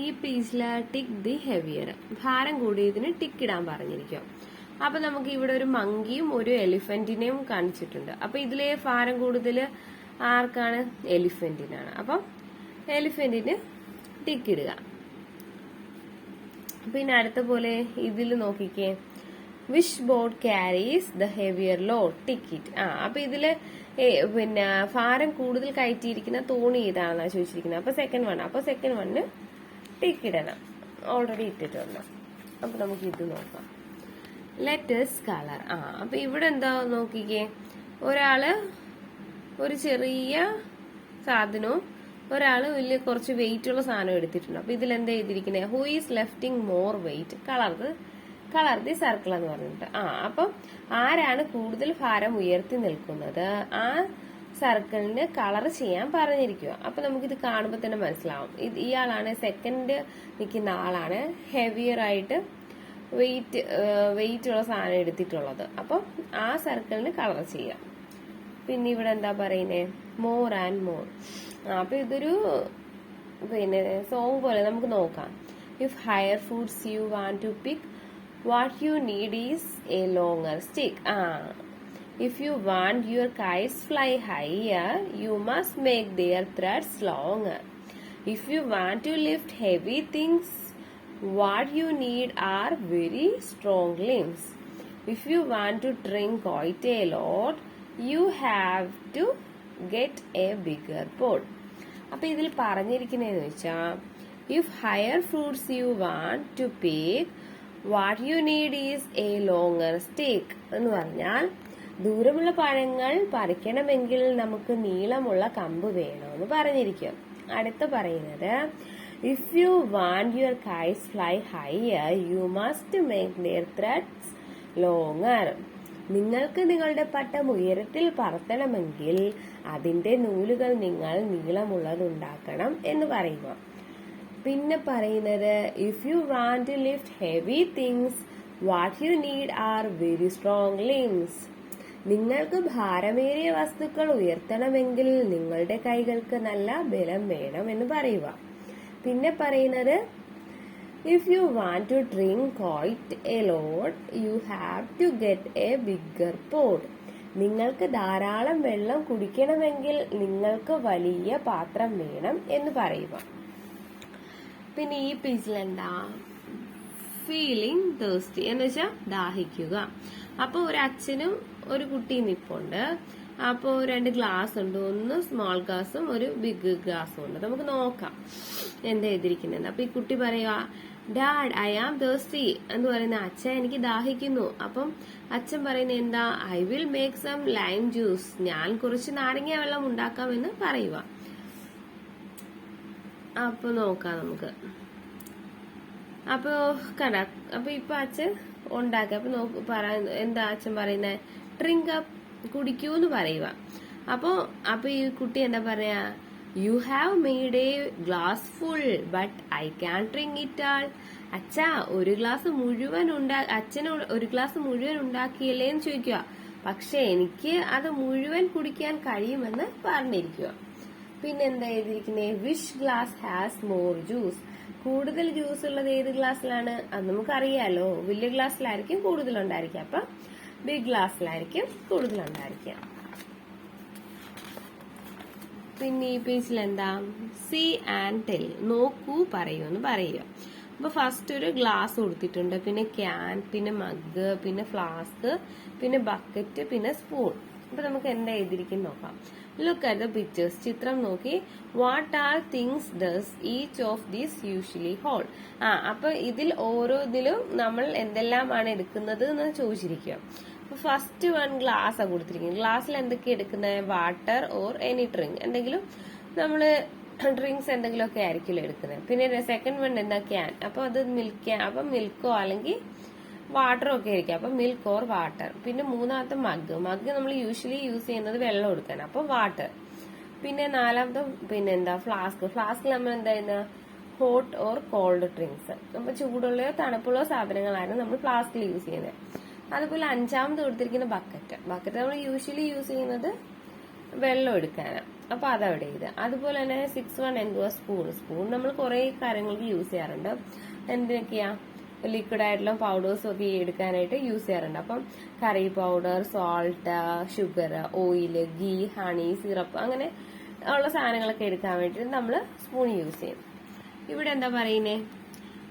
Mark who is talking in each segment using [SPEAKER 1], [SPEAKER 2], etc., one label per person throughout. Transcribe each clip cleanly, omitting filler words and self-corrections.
[SPEAKER 1] ഈ പേജില് tick the heavier, ഭാരം കൂടിയതിന് ടിക്ക് ഇടാൻ പറഞ്ഞിരിക്കും. അപ്പൊ നമുക്ക് ഇവിടെ ഒരു മങ്കിയും ഒരു എലിഫന്റിനെയും കാണിച്ചിട്ടുണ്ട്. അപ്പൊ ഇതിലെ ഭാരം കൂടുതൽ ആർക്കാണ്? എലിഫന്റിനാണ്. അപ്പം എലിഫന്റിന് ടിക്ക് ഇടുക. പിന്നെ അടുത്ത പോലെ ഇതിൽ നോക്കിക്കേ, which boat carries the heavier load, ticket. അപ്പൊ ഇതില് പിന്നെ ഭാരം കൂടുതൽ കയറ്റിയിരിക്കുന്ന തോണി ഏതാണെന്നാ ചോദിച്ചിരിക്കുന്നത്. അപ്പൊ സെക്കൻഡ് വണ്ണിന് ടിക്ക് ഇടണം. ഓൾറെഡി ഇട്ടിട്ടുണ്ട്. അപ്പൊ നമുക്ക് ഇത് നോക്കാം. Letters colour. അപ്പൊ ഇവിടെ എന്താ നോക്കിക്കേ, ഒരാള് ഒരു ചെറിയ സാധനവും ഒരാള് വലിയ കുറച്ച് വെയിറ്റ് ഉള്ള സാധനം എടുത്തിട്ടുണ്ട്. അപ്പൊ ഇതിൽ എന്താ ചെയ്തിരിക്കുന്നത്? Who is ലെഫ്റ്റിംഗ് more wait, colour the circle എന്ന് പറഞ്ഞിട്ട്. അപ്പം ആരാണ് കൂടുതൽ ഭാരം ഉയർത്തി നിൽക്കുന്നത്, ആ സർക്കിളിന് കളർ ചെയ്യാൻ പറഞ്ഞിരിക്കുക. അപ്പൊ നമുക്കിത് കാണുമ്പോൾ തന്നെ മനസ്സിലാവും ഇയാളാണ്, സെക്കൻഡ് നിൽക്കുന്ന ആളാണ് ഹെവിയർ ആയിട്ട് വെയിറ്റ് ഉള്ള സാധനം എടുത്തിട്ടുള്ളത്. അപ്പൊ ആ സർക്കിളിന് കളർ ചെയ്യാം. പിന്നെ ഇവിടെ എന്താ പറയുന്നേ, മോർ ആൻഡ് മോർ. അപ്പൊ ഇതൊരു പിന്നെ സോങ് പോലെ നമുക്ക് നോക്കാം. If higher foods you want to pick, what you need is a longer stick. If you want your kites fly higher, you must make their threads longer. If you want to lift heavy things, what you need are very strong limbs. If you want to drink quite a lot, you have to get a bigger pot. അപ്പൊ ഇതിൽ പറഞ്ഞിരിക്കുന്നതെന്ന് വെച്ചാൽ, if higher fruits you want to pick, what you need is a longer stick. എന്ന് പറഞ്ഞാൽ ദൂരമുള്ള പഴങ്ങൾ പറിക്കണമെങ്കിൽ നമുക്ക് നീളമുള്ള കമ്പ് വേണമെന്ന് പറഞ്ഞിരിക്കും. അടുത്ത പറയുന്നത്, if you want your kites fly higher, you must make their threads longer. നിങ്ങൾക്ക് നിങ്ങളുടെ പട്ടം ഉയരത്തിൽ പറത്തണമെങ്കിൽ അതിന്റെ നൂലുകൾ നിങ്ങൾ നീളമുള്ളതുണ്ടാക്കണം എന്ന് പറയുക. പിന്നെ പറയുന്നത്, if you want to lift heavy things, what you need are very strong limbs. നിങ്ങൾക്ക് ഭാരമേറിയ വസ്തുക്കൾ ഉയർത്തണമെങ്കിൽ നിങ്ങളുടെ കൈകൾക്ക് നല്ല ബലം വേണം എന്ന് പറയുക. പിന്നെ പറയുന്നത്, if you want to drink quite a lot, you have to get a bigger pot. നിങ്ങൾക്ക് ധാരാളം വെള്ളം കുടിക്കണമെങ്കിൽ നിങ്ങൾക്ക് വലിയ പാത്രം വേണം എന്ന് പറയുക. പിന്നെ ഈ പേജിൽ എന്താ, ഫീലിംഗ് തേഴ്സ്റ്റി എന്ന് വെച്ചാൽ ദാഹിക്കുക. അപ്പൊ ഒരു അച്ഛനും ഒരു കുട്ടിയും നിപ്പുണ്ട്. അപ്പൊ 2 ഗ്ലാസ് ഉണ്ട്, ഒന്ന് സ്മോൾ ഗ്ലാസും ഒരു ബിഗ് ഗ്ലാസും ഉണ്ട്. നമുക്ക് നോക്കാം എന്താ എഴുതിയിരിക്കുന്നത്. അപ്പൊ ഈ കുട്ടി പറയുക, ഡാഡ് ഐ ആം തേഴ്സ്റ്റി എന്ന് പറയുന്ന, അച്ഛൻ എനിക്ക് ദാഹിക്കുന്നു. അപ്പം അച്ഛൻ പറയുന്നത് എന്താ, I will make some lime juice, ഞാൻ കുറച്ച് നാരങ്ങ വെള്ളം ഉണ്ടാക്കാമെന്ന് പറയുക. അപ്പൊ നോക്കാം നമുക്ക്. അപ്പൊ കണ്ട, അപ്പൊ ഇപ്പൊ അച്ഛൻ ഉണ്ടാക്കുക. അപ്പൊ എന്താ അച്ഛൻ പറയുന്നത്, ഡ്രിങ്ക് അപ്പ്, കുടിക്കൂന്ന് പറയുക. അപ്പൊ ഈ കുട്ടി എന്താ പറയാ, you have made A glass full but I can drink it ആൾ. അച്ഛാ അച്ഛന് ഒരു ഗ്ലാസ് മുഴുവൻ ഉണ്ടാക്കിയല്ലേന്ന് ചോദിക്കുക. പക്ഷെ എനിക്ക് അത് മുഴുവൻ കുടിക്കാൻ കഴിയുമെന്ന് പറഞ്ഞിരിക്കുക. പിന്നെ എന്താ എഴുതിയിരിക്കുന്നത്, which glass has more juice. കൂടുതൽ ജ്യൂസ് ഉള്ളത് ഏത് ഗ്ലാസ്സിലാണ്? അത് നമുക്കറിയാലോ, വലിയ ഗ്ലാസ്സിലായിരിക്കും കൂടുതൽ ഉണ്ടായിരിക്കുക. അപ്പൊ ബിഗ് ഗ്ലാസ്സിലായിരിക്കും കൂടുതൽ ഉണ്ടായിരിക്കുക. പിന്നെ ഈ പേജിൽ എന്താ, സീ ആൻഡ് ടെൽ, നോക്കൂ പറയൂ എന്ന് പറയുക. അപ്പൊ ഫസ്റ്റ് ഒരു ഗ്ലാസ് കൊടുത്തിട്ടുണ്ട്, പിന്നെ ക്യാൻ, പിന്നെ മഗ്, പിന്നെ ഫ്ലാസ്ക്, പിന്നെ ബക്കറ്റ്, പിന്നെ സ്പൂൺ. അപ്പൊ നമുക്ക് എന്താ എഴുതിയിരിക്കും നോക്കാം. ലുക്ക് അറ്റ് ദ പിക്ചേഴ്സ്, ചിത്രം നോക്കി. What are things does each of these usually hold. അപ്പൊ ഇതിൽ ഓരോന്നിലും നമ്മൾ എന്തെല്ലാമാണ് എടുക്കുന്നത് എന്ന് ചോദിച്ചിരിക്കുക. അപ്പൊ ഫസ്റ്റ് വൺ ഗ്ലാസ് ആണ് കൊടുത്തിരിക്കുന്നത്. ഗ്ലാസ്സിൽ എന്തൊക്കെയാണ് എടുക്കുന്നത്? വാട്ടർ ഓർ എനി ഡ്രിങ്ക്, എന്തെങ്കിലും നമ്മള് ഡ്രിങ്ക്സ് എന്തെങ്കിലുമൊക്കെ ആയിരിക്കുമല്ലോ എടുക്കുന്നത്. പിന്നെ സെക്കൻഡ് വൺ എന്താ, ക്യാൻ. അപ്പൊ അത് മിൽക്ക്, അപ്പൊ മിൽക്കോ അല്ലെങ്കിൽ വാട്ടറോ ഒക്കെ ആയിരിക്കും. അപ്പൊ മിൽക്ക് ഓർ വാട്ടർ. പിന്നെ മൂന്നാമത്തെ മഗ് നമ്മൾ യൂഷ്വലി യൂസ് ചെയ്യുന്നത് വെള്ളം എടുക്കാൻ, അപ്പൊ വാട്ടർ. പിന്നെ നാലാമത്തെ പിന്നെന്താ, ഫ്ലാസ്ക് നമ്മൾ എന്താ ചെയ്യുന്ന, ഹോട്ട് ഓർ കോൾഡ് ഡ്രിങ്ക്സ്. അപ്പൊ ചൂടുള്ളയോ തണുപ്പുള്ളോ സാധനങ്ങളാണ് നമ്മൾ ഫ്ലാസ്കിൽ യൂസ് ചെയ്യുന്നത്. അതുപോലെ അഞ്ചാമത് കൊടുത്തിരിക്കുന്ന ബക്കറ്റ് നമ്മൾ യൂഷ്വലി യൂസ് ചെയ്യുന്നത് വെള്ളം എടുക്കാനാണ്. അപ്പൊ അതവിടെ ഇത്. അതുപോലെ തന്നെ 6-1 എന്തുവാ? സ്പൂൺ നമ്മൾ കുറെ കാര്യങ്ങൾക്ക് യൂസ് ചെയ്യാറുണ്ട്. എന്തൊക്കെയാ? ലിക്വിഡ് ആയിട്ടുള്ള പൗഡേഴ്സും ഒക്കെ എടുക്കാനായിട്ട് യൂസ് ചെയ്യാറുണ്ട്. അപ്പം curry powder, salt, sugar, oil, ghee, honey, syrup അങ്ങനെ ഉള്ള സാധനങ്ങളൊക്കെ എടുക്കാൻ വേണ്ടിയിട്ട് നമ്മൾ സ്പൂൺ യൂസ് ചെയ്യും. ഇവിടെ എന്താ പറയുന്നേ?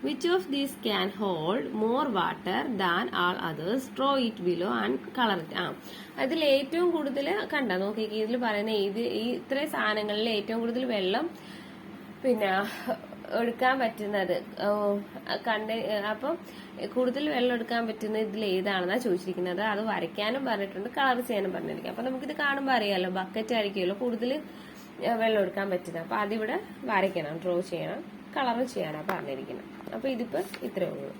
[SPEAKER 1] Which of these can hold more water than all others, draw it below and colour it. അതിൽ ഏറ്റവും കൂടുതൽ കണ്ട നോക്കിക്കേ, ഇതിൽ പറയുന്ന ഈ ഇത്രയും സാധനങ്ങളിൽ ഏറ്റവും കൂടുതൽ വെള്ളം പിന്നെ എടുക്കാൻ പറ്റുന്നത് അപ്പം കൂടുതൽ വെള്ളം എടുക്കാൻ പറ്റുന്ന ഇതിൽ ഏതാണെന്നാ ചോദിച്ചിരിക്കുന്നത്. അത് വരയ്ക്കാനും പറഞ്ഞിട്ടുണ്ട്, കളർ ചെയ്യാനും പറഞ്ഞിരിക്കും. അപ്പൊ നമുക്കിത് കാണുമ്പോൾ അറിയാലോ, ബക്കറ്റ് ആയിരിക്കുമല്ലോ കൂടുതൽ വെള്ളം എടുക്കാൻ പറ്റുന്നത്. അപ്പൊ അതിവിടെ വരയ്ക്കണം, ഡ്രോ ചെയ്യണം, കളർ ചെയ്യാനാണ് പറഞ്ഞിരിക്കുന്നത്. അപ്പൊ ഇതിപ്പോ ഇത്രേ ഉള്ളൂ.